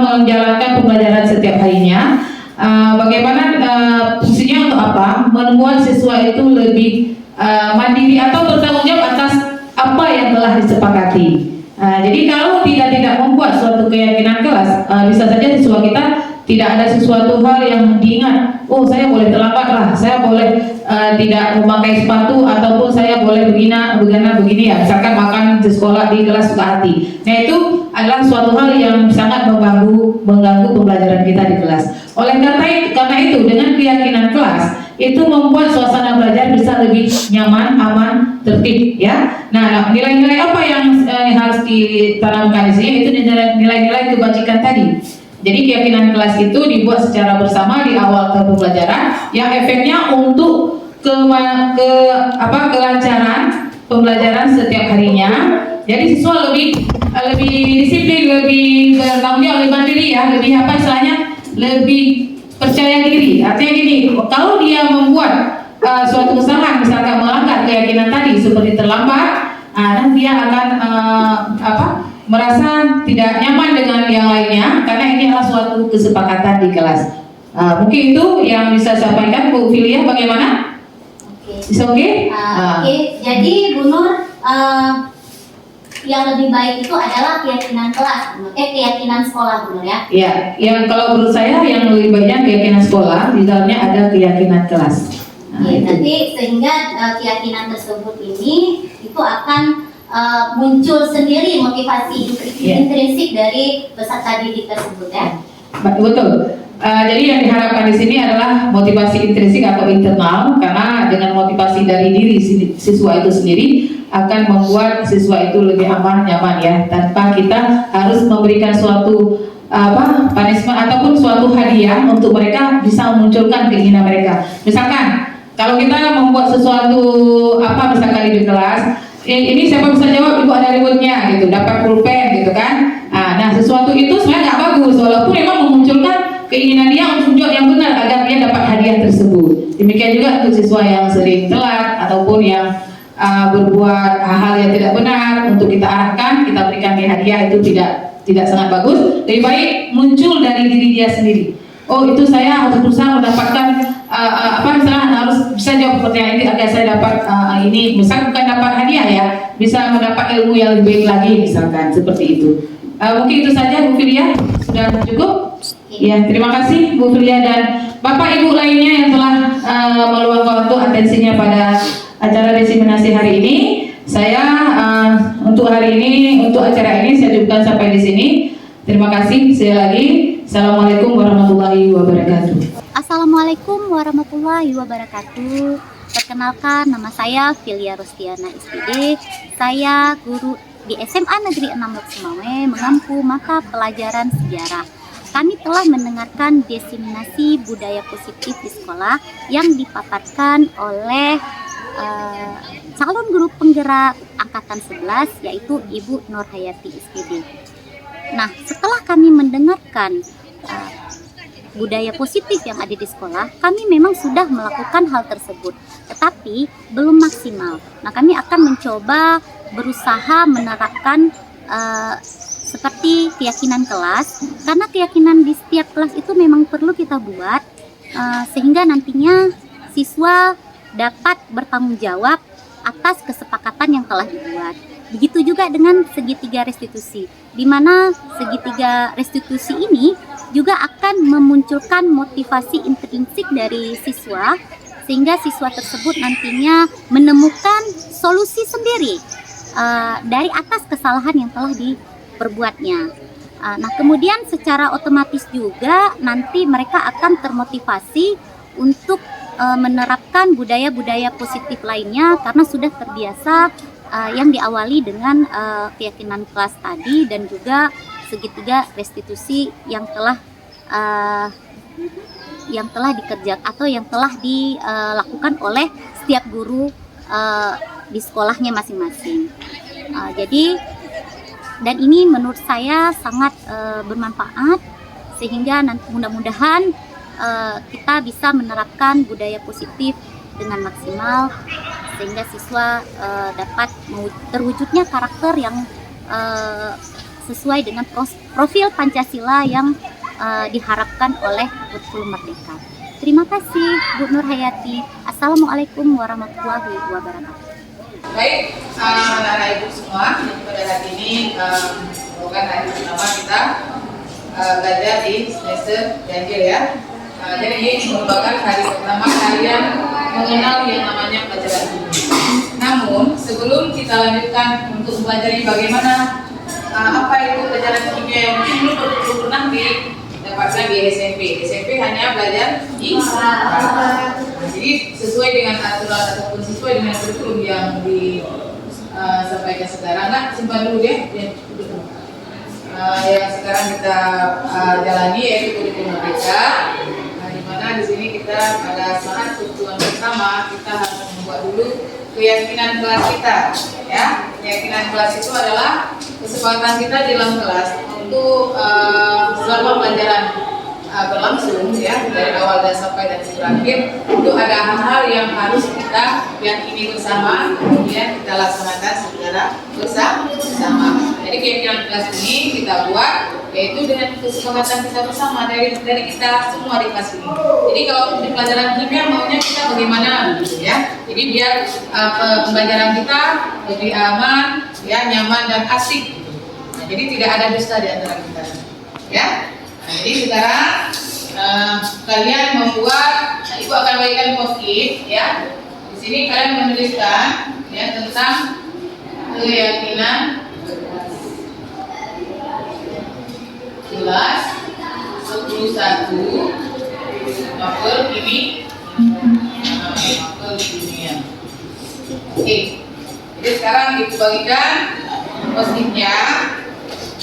menjalankan pembelajaran setiap harinya. Bagaimana fungsinya untuk apa? Membuat siswa itu lebih mandiri atau bertanggung jawab atas apa yang telah telah disepakati. Jadi kalau kita tidak membuat suatu keyakinan kelas, bisa saja siswa kita tidak ada sesuatu hal yang diingat. Oh, saya boleh terlambat lah, saya boleh tidak memakai sepatu, ataupun saya boleh begini ya. Misalkan makan di sekolah di kelas suka hati. Nah, itu adalah suatu hal yang sangat mengganggu pembelajaran kita di kelas. Oleh karena itu dengan keyakinan kelas itu membuat suasana belajar bisa lebih nyaman, aman, tertib, ya. Nah, nilai-nilai apa yang harus ditanamkan di sini? Itu nilai-nilai kebajikan tadi. Jadi keyakinan kelas itu dibuat secara bersama di awal pembelajaran, yang efeknya untuk kelancaran pembelajaran setiap harinya. Jadi siswa lebih disiplin, lebih bertanggung jawab, lebih mandiri, ya, lebih lebih percaya diri. Artinya gini, kalau dia membuat suatu kesalahan, misalkan melanggar keyakinan tadi seperti terlambat, dan dia akan merasa tidak nyaman dengan yang lainnya, karena ini adalah suatu kesepakatan di kelas. Mungkin itu yang bisa saya sampaikan. Bu Filia, bagaimana? Is okay? Oke. Jadi Bu Nur, yang lebih baik itu adalah keyakinan kelas, keyakinan sekolah, Bu Nur, ya? Iya, yang kalau menurut saya yang lebih baiknya keyakinan sekolah, di dalamnya ada keyakinan kelas. Nanti sehingga keyakinan tersebut ini itu akan muncul sendiri motivasi intrinsik dari peserta didik tersebut, ya. Betul. Jadi yang diharapkan di sini adalah motivasi intrinsik atau internal, karena dengan motivasi dari diri siswa itu sendiri akan membuat siswa itu lebih aman, nyaman, ya, tanpa kita harus memberikan suatu punishment ataupun suatu hadiah untuk mereka bisa memunculkan keinginan mereka. Misalkan kalau kita membuat sesuatu misalkan di kelas, ini siapa bisa jawab, ibu ada rewardnya gitu, dapat pulpen gitu kan. Nah, sesuatu itu sebenarnya nggak bagus, walaupun memang memunculkan keinginan dia untuk jawab yang benar agar dia dapat hadiah tersebut. Demikian juga untuk siswa yang sering telat ataupun yang berbuat hal-hal yang tidak benar, untuk kita arahkan, kita berikan dia hadiah, itu tidak sangat bagus. Lebih baik muncul dari diri dia sendiri. Oh, itu saya harus berusaha mendapatkan misalnya harus bisa jawab pertanyaan ini agar saya dapat ini, misal bukan dapat hadiah, ya, bisa mendapat ilmu yang lebih baik lagi, misalkan seperti itu. Mungkin itu saja Bu Filia, sudah cukup. Ya, terima kasih Bu Filia dan Bapak Ibu lainnya yang telah meluangkan waktu atensinya pada acara diseminasi hari ini. Saya untuk hari ini, untuk acara ini saya cukupkan sampai di sini. Terima kasih sekali lagi. Assalamualaikum warahmatullahi wabarakatuh. Assalamualaikum warahmatullahi wabarakatuh. Perkenalkan, nama saya Filia Rostiana SPD. Saya guru di SMA Negeri 6 Lok Sumawe, mengampu mata pelajaran sejarah. Kami telah mendengarkan diseminasi budaya positif di sekolah yang dipaparkan oleh calon guru penggerak angkatan 11, yaitu Ibu Nur Hayati SPD. Nah, setelah kami mendengarkan budaya positif yang ada di sekolah, kami memang sudah melakukan hal tersebut, tetapi belum maksimal. Nah, kami akan mencoba berusaha menerapkan seperti keyakinan kelas, karena keyakinan di setiap kelas itu memang perlu kita buat sehingga nantinya siswa dapat bertanggung jawab atas kesepakatan yang telah dibuat. Begitu juga dengan segitiga restitusi, di mana segitiga restitusi ini juga akan memunculkan motivasi intrinsik dari siswa, sehingga siswa tersebut nantinya menemukan solusi sendiri dari atas kesalahan yang telah diperbuatnya. Nah, kemudian secara otomatis juga nanti mereka akan termotivasi untuk menerapkan budaya-budaya positif lainnya, karena sudah terbiasa yang diawali dengan keyakinan kelas tadi dan juga segitiga restitusi yang telah dikerjakan atau yang telah dilakukan oleh setiap guru di sekolahnya masing-masing. Jadi, dan ini menurut saya sangat bermanfaat, sehingga mudah-mudahan kita bisa menerapkan budaya positif dengan maksimal, sehingga siswa dapat terwujudnya karakter yang sesuai dengan profil Pancasila yang diharapkan oleh kurikulum Merdeka. Terima kasih Bu Nur Hayati. Assalamualaikum warahmatullahi wabarakatuh. Baik, anak-anak ibu semua, pada hari ini bukan hari pertama kita belajar di semester ganjil ya. Jadi ini merupakan hari pertama kalian mengenal yang namanya pelajaran kimia. Namun sebelum kita lanjutkan untuk mempelajari bagaimana apa itu pelajaran kimia yang mungkin belum pernah didapatkan di SMP. SMP hanya belajar IPA. Jadi sesuai dengan aturan ataupun sesuai dengan kurikulum yang disampaikan sekarang, simpan dulu deh. Yang sekarang kita jalani yaitu kurikulum merdeka. Di mana di sini kita pada saat tujuan pertama kita harus membuat dulu keyakinan kelas kita, ya. Keyakinan kelas itu adalah kesempatan kita di dalam kelas untuk selama pelajaran berlangsung ya dari awal dan sampai dan terakhir itu ada hal-hal yang harus kita yakini bersama, kemudian kita laksanakan secara bersama. Jadi keyakinan kelas ini kita buat yaitu dengan kesepakatan kita bersama dari kita semua di kelas ini. Jadi kalau di pelajaran kimia maunya kita bagaimana gitu ya. Jadi biar pembelajaran kita lebih aman, ya nyaman dan asik. Nah, jadi tidak ada dusta di antara kita, ya. Jadi sekarang kalian membuat, ibu akan bagikan post-it ya. Di sini kalian menuliskan ya tentang keyakinan kelas 11 mapel kimia. Oke. Jadi sekarang ibu bagikan post-itnya.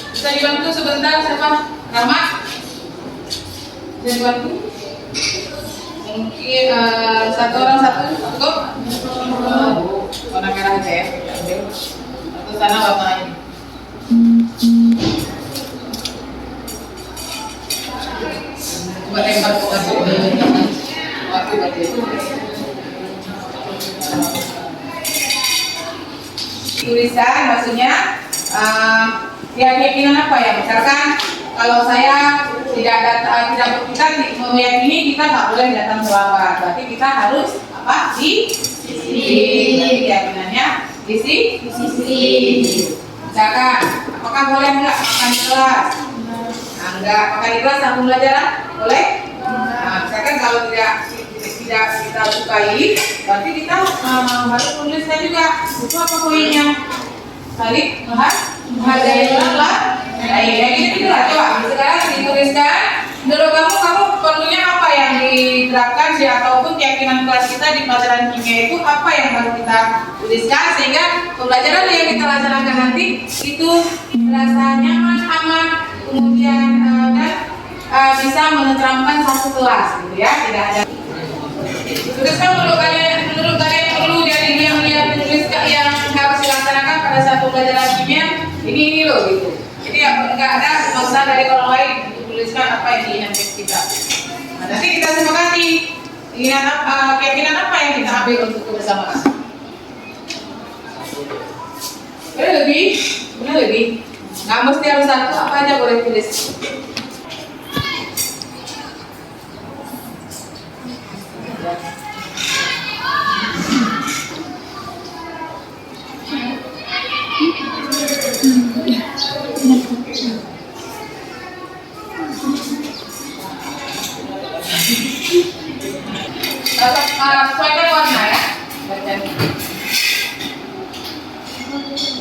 Bisa dibantu sebentar siapa? Rahmat? Bisa dibantu? Mungkin satu orang satu cukup? Warna merah aja ya. Satu sana warna ini. Coba lempar ke waktu berarti. Tulisan maksudnya keyakinan apa ya? Misalkan kalau saya tidak kita meyakini kita nggak boleh datang terlambat, berarti kita harus apa? Disiplin. Keyakinannya disiplin. Misalkan, apakah boleh nggak makan di kelas? Nah, enggak makan di kelas sambung pelajaran boleh? Nah, misalkan kalau tidak kita sukai, berarti kita harus menuliskan juga itu apa poinnya? Saling menghargai lah. Nah, ya gitu lah. Coba sekarang dituliskan. Menurut kamu perlunya apa yang diterapkan sih ataupun keyakinan kelas kita di pelajaran kimia itu apa yang harus kita tuliskan sehingga pembelajaran yang kita laksanakan nanti itu terasa nyaman, aman, kemudian dan bisa menenteramkan satu kelas gitu ya. Tidak ada. Tuliskan menurut kalian perlu dari yang tuliskan yang harus dilaksanakan pada saat pembelajaran kimia ini loh gitu. Jadi nggak ada masalah dari orang lain tuliskan apa yang diinginkan kita. Nah, nanti kita sepakati keyakinan apa yang kita ambil untuk kebersamaan. Benar lebih. Nggak mesti harus satu, apa aja boleh tulis. Sesuaikan warna ya.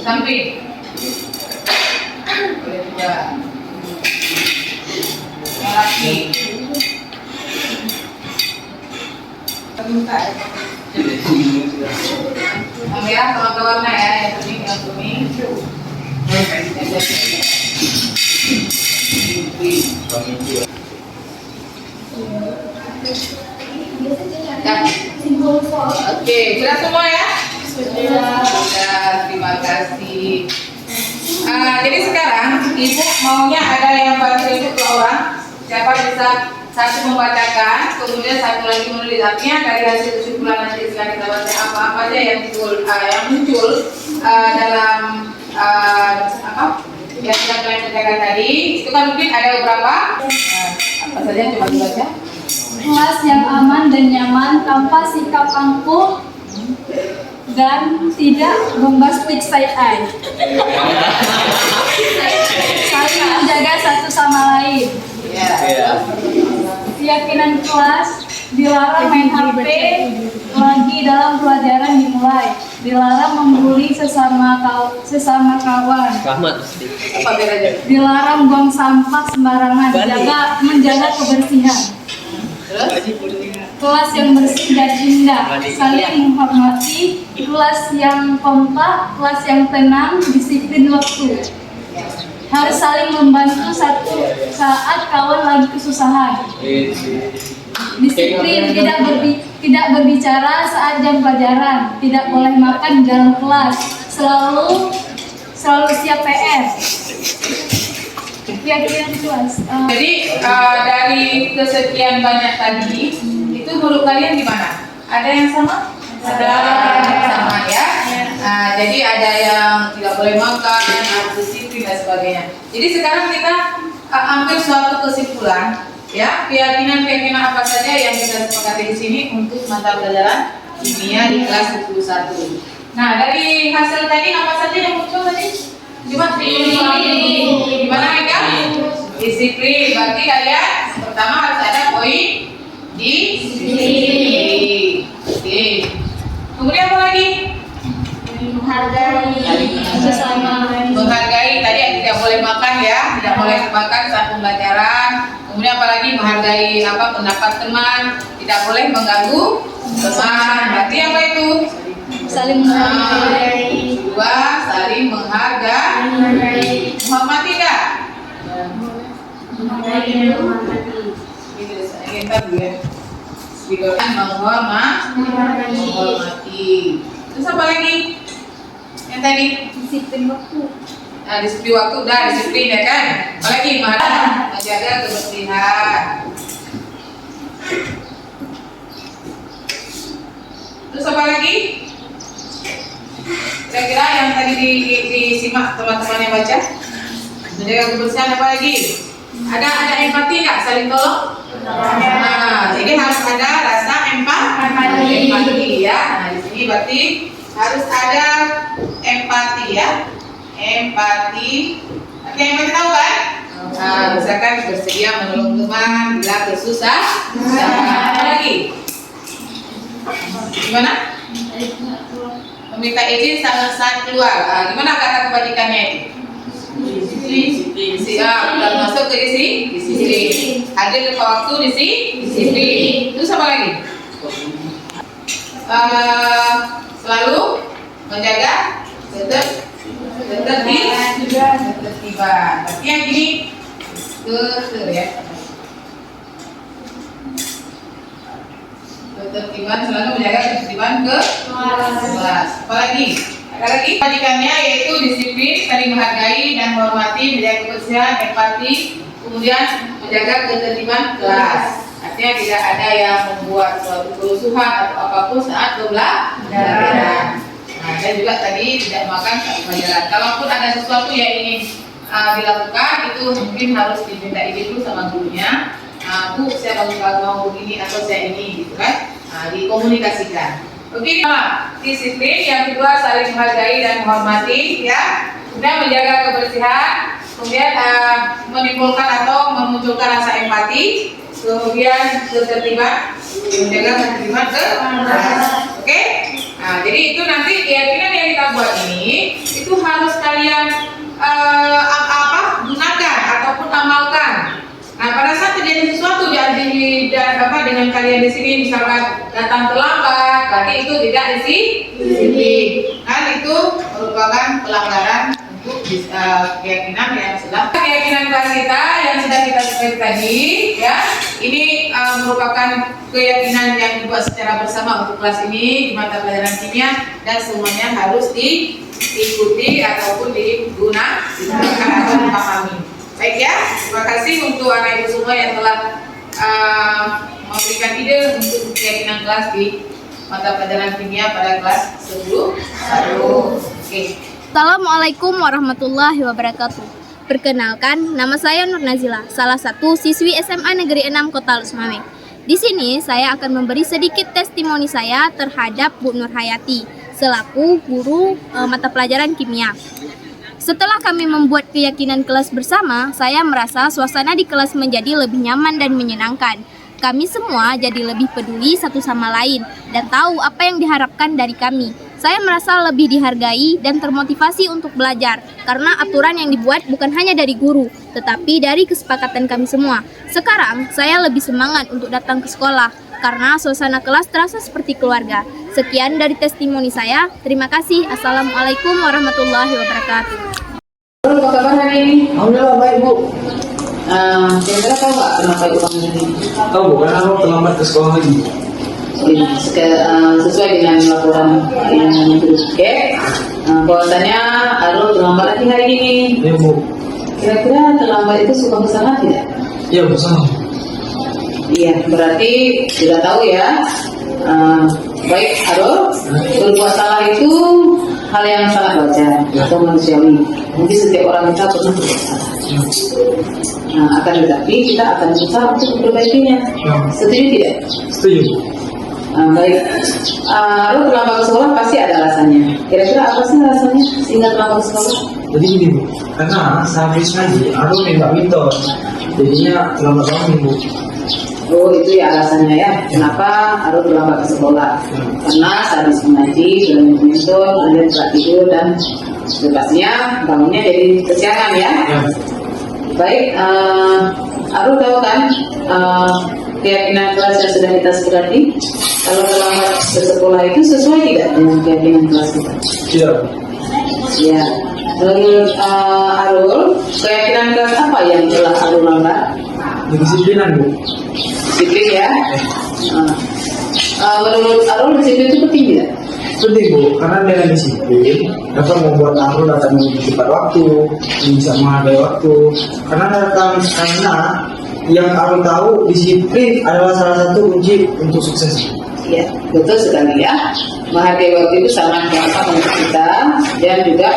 Samping. Boleh juga. Lagi. Terbuka ya. Yang merah sama warna ya, yang kuning. Oke, sudah semua ya? Sudah, terima kasih. Jadi sekarang ibu maunya ada yang bantu ibu dua orang. Siapa bisa satu membacakan, kemudian satu lagi menulis. Artinya dari hasil kesimpulan nanti setelah kita baca apa aja yang muncul dalam yang sudah kalian bacakan tadi. Itu kan mungkin ada beberapa. Apa saja coba dibaca. Kelas yang aman dan nyaman tanpa sikap angkuh dan tidak bombastic side eye. Saling menjaga satu sama lain. Keyakinan kelas, dilarang main HP lagi dalam pelajaran dimulai. Dilarang membuli sesama kawan. Dilarang buang sampah sembarangan. Menjaga kebersihan. Kelas yang bersih dan indah, saling menghormati, kelas yang kompak, kelas yang tenang, disiplin waktu. Harus saling membantu satu saat kawan lagi kesusahan. Disiplin, tidak berbicara saat jam pelajaran, tidak boleh makan di dalam kelas, selalu siap PR. Keyakinan kelas. Jadi dari kesekian banyak tadi, itu huruf kalian gimana? Ada yang sama? Ada yang sama ya. Jadi ada yang tidak boleh makan, harus disiplin dan sebagainya. Jadi sekarang kita ambil suatu kesimpulan, ya, keyakinan apa saja yang kita sepakati di sini untuk mata pelajaran kimia di kelas 11. Nah, dari hasil tadi apa saja yang muncul tadi? Coba gimana Eka? Disiplin. Berarti kalian pertama harus ada poin disiplin. Oke. Kemudian apa lagi? Menghargai tadi yang tidak boleh makan ya, tidak boleh makan saat pembelajaran. Kemudian apalagi menghargai pendapat teman, tidak boleh mengganggu teman. Berarti apa itu? Saling menghargai. Dua, saling menghargai. Menghormati enggak? Menghormati. Terus apa lagi? Yang tadi? Disiplin waktu. Nah, disiplin waktu udah disiplin ya kan? Apalagi menjaga kebersihan. Terus apa lagi? Kira-kira yang tadi disimak teman-teman yang baca. Menjaga kebersihan apa lagi? Ada empati nggak? Saling tolong? Nah, jadi harus ada rasa empati ya. Nah, di sini berarti harus ada empati ya. Empati. Oke, empati tahu kan? Nah, misalkan bersedia menolong teman bila kesusahan. Apa lagi? Gimana? Meminta izin saat keluar. Gimana kata kebajikannya itu? Disiplin. Masuk ke disiplin. Hadir tepat waktu disiplin. Terus apa lagi? Selalu menjaga ketertiban. Tapi yang gini ya. Ketertiban, selalu menjaga ketertiban ke kelas. Apalagi? Ada lagi kebajikannya yaitu disiplin, saling menghargai dan menghormati, menjaga kebersihan, empati, kemudian menjaga ketertiban kelas. Artinya tidak ada yang membuat suatu kerusuhan atau apapun saat pembelajaran. Nah, dan juga tadi tidak makan saat pelajaran. Kalaupun ada sesuatu yang ingin dilakukan, itu mungkin harus diminta izin dulu sama gurunya. Bu, saya mau begini atau saya ini, gitu kan? Dikomunikasikan. Oke, disiplin. Yang kedua, saling menghargai dan menghormati, ya. Kemudian menjaga kebersihan. Kemudian menimbulkan atau memunculkan rasa empati. Kemudian ketertiban, menjaga ketertiban ke kelas. Oke? Nah, jadi itu nanti keyakinan yang kita buat ini itu harus kalian gunakan ataupun amalkan. Nah, pada saat terjadi sesuatu dengan kalian di sini, misalkan datang terlambat, berarti itu tidak disiplin. Kan itu merupakan pelanggaran untuk keyakinan yang sudah keyakinan kelas kita yang sudah kita sebut tadi, ya. Ini merupakan keyakinan yang dibuat secara bersama untuk kelas ini di mata pelajaran kimia dan semuanya harus diikuti ataupun digunakan atau dipahami. Baik ya, terima kasih untuk anak ibu semua yang telah memberikan ide untuk keyakinan kelas di mata pelajaran kimia pada kelas 10. Oke. Assalamualaikum warahmatullahi wabarakatuh. Perkenalkan, nama saya Nur Nazila, salah satu siswi SMA Negeri 6 Kota Lusmawe. Di sini saya akan memberi sedikit testimoni saya terhadap Bu Nur Hayati, selaku guru mata pelajaran kimia. Setelah kami membuat keyakinan kelas bersama, saya merasa suasana di kelas menjadi lebih nyaman dan menyenangkan. Kami semua jadi lebih peduli satu sama lain dan tahu apa yang diharapkan dari kami. Saya merasa lebih dihargai dan termotivasi untuk belajar karena aturan yang dibuat bukan hanya dari guru, tetapi dari kesepakatan kami semua. Sekarang, saya lebih semangat untuk datang ke sekolah karena suasana kelas terasa seperti keluarga. Sekian dari testimoni saya. Terima kasih. Assalamualaikum warahmatullahi wabarakatuh. Halo, apa kabar hari ini? Alhamdulillah baik Bu. Kira-kira tahu nggak kenapa ulang ini? Tahu Bu, karena aku terlambat ke sekolah lagi. Sesuai dengan laporan yang oke. Bahwasannya Arul terlambat lagi hari ini. Iya Bu. Kira-kira terlambat itu suka bersalah tidak? Iya Bu, sama. Iya, berarti sudah tahu ya. Baik, Arul, berbuat salah itu hal yang sangat wajar atau manusiawi. Mungkin setiap orang kita pernah berbuat salah. Akan tetapi kita akan berusaha untuk memperbaikinya. Setuju tidak? Setuju Bu. Baik, Arul terlambat ke sekolah pasti ada alasannya. Kira-kira apa sih alasannya sehingga terlambat ke sekolah? Jadi gini Bu, karena sehabis ngaji, aku nembak mitos. Jadinya terlambat banget Bu. Oh, itu ya alasannya ya. Kenapa Arul terlambat ke sekolah? Karena sehabis mengaji, sudah mentor, kemudian telah tidur dan pastinya bangunnya jadi kesiangan ya. Baik, Arul tahu kan keyakinan kelas yang sudah kita sepakati? Kalau terlambat ke sekolah itu sesuai tidak dengan keyakinan kelas kita? Iya. Ya. Menurut Arul, keyakinan kelas apa yang telah Arul lambat? Kedisiplinan Bu. Disiplin ya. Menurut Arul disiplin itu penting tidak? Penting Bu, karena dengan disiplin dapat membuat aku datang lebih cepat waktu, bisa menghargai waktu. Karena yang aku tahu disiplin adalah salah satu kunci untuk sukses. Ya, betul sekali ya. Menghargai waktu itu sangat gampang untuk kita dan juga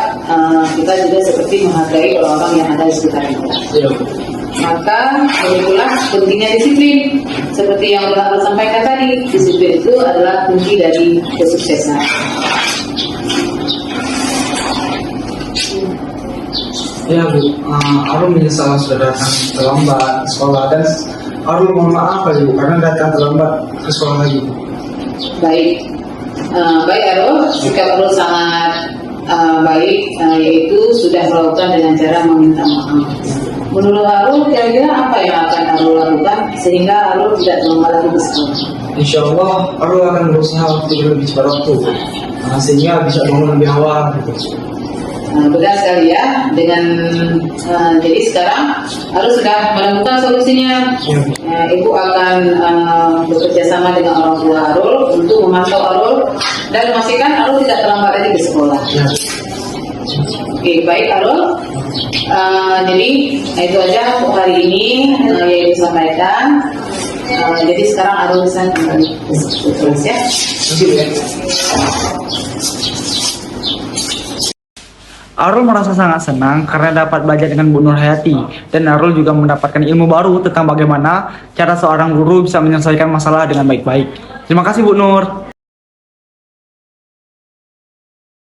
kita juga seperti menghargai orang-orang yang ada di sekitar kita. Iya Bu. Maka begitulah pentingnya disiplin. Seperti yang telah Arul sampaikan tadi, disiplin itu adalah kunci dari kesuksesan. Ya Bu, Arul menyesal sudah datang terlambat ke sekolah dan Arul mohon maaf ya Bu karena datang terlambat ke sekolah lagi. Baik, baik Arul, sikap Arul sangat baik, yaitu sudah melakukan dengan cara meminta maaf. Menurut Arul, kira-kira apa yang akan Arul lakukan sehingga Arul tidak terlambat lagi ke sekolah? Insya Allah Arul akan berusaha untuk lebih cepat waktu, sehingga bisa bangun lebih awal. Gitu. Benar sekali ya. Dengan jadi sekarang Arul sudah menemukan solusinya. Ibu akan bekerja sama dengan orang tua Arul untuk memantau Arul dan memastikan Arul tidak terlambat lagi ke sekolah. Oke, baik Arul. Jadi itu aja untuk hari ini yang disampaikan. Jadi sekarang Arul bisa kembali ke kelas ya. Arul merasa sangat senang karena dapat belajar dengan Bu Nur Hayati dan Arul juga mendapatkan ilmu baru tentang bagaimana cara seorang guru bisa menyelesaikan masalah dengan baik-baik. Terima kasih Bu Nur.